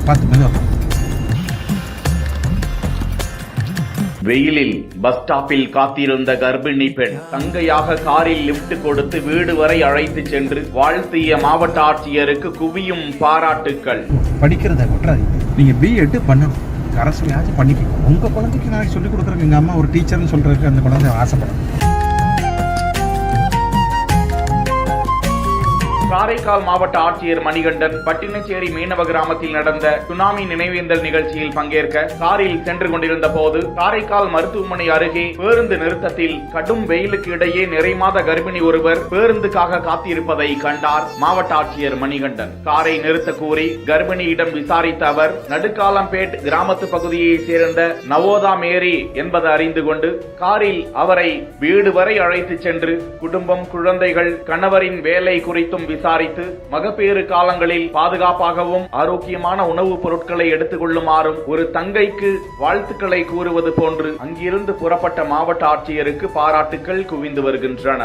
பார்த்து மெதுவா. வெயிலில் பஸ் ஸ்டாப்பில் காத்திருந்த கர்ப்பிணி பெண் தங்கையாக காரில் லிப்ட் கொடுத்து வீடு வரை அழைத்து சென்று வாழ்த்திய மாவட்ட ஆட்சியருக்கு குவியும் பாராட்டுக்கள். படிக்கிறத விட்டுறாதீங்க. நீங்க B.Ed பண்ணணும், அரசுலையாச்சும் பண்ணிக்கணும். உங்க குழந்தைக்கு நாளைக்கு சொல்லிக் கொடுக்குறதுக்கு எங்க அம்மா ஒரு டீச்சர்னு சொல்றதுக்கு அந்த குழந்தை ஆசைப்படும். காரைக்கால் மாவட்ட ஆட்சியர் மணிகண்டன் பட்டினச்சேரி மீனவ கிராமத்தில் நடந்த சுனாமி நினைவேந்தல் நிகழ்ச்சியில் பங்கேற்க காரில் சென்று கொண்டிருந்த போது காரைக்கால் மருத்துவமனை அருகே பேருந்து நிறுத்தத்தில் கடும் வெயிலுக்கு இடையே நிறைமாத கர்ப்பிணி ஒருவர் பேருந்துக்காக காத்திருப்பதை கண்டார் மாவட்ட ஆட்சியர் மணிகண்டன். காரை நிறுத்த கூறி கர்ப்பிணியிடம் விசாரித்த அவர் நடுக்காலம்பேட் கிராமத்து பகுதியை சேர்ந்த நவோதா மேரி என்பதை அறிந்து கொண்டு காரில் அவரை வீடு வரை அழைத்து சென்று குடும்பம், குழந்தைகள், கணவரின் வேலை குறித்தும் விசாரித்து மகப்பேறு காலங்களில் பாதுகாப்பாகவும் ஆரோக்கியமான உணவுப் பொருட்களை எடுத்துக் கொள்ளுமாறும் ஒரு தங்கைக்கு வாழ்த்துக்களை கூறுவது போன்று அங்கிருந்து புறப்பட்ட மாவட்ட ஆட்சியருக்கு பாராட்டுக்கள் குவிந்து வருகின்றன.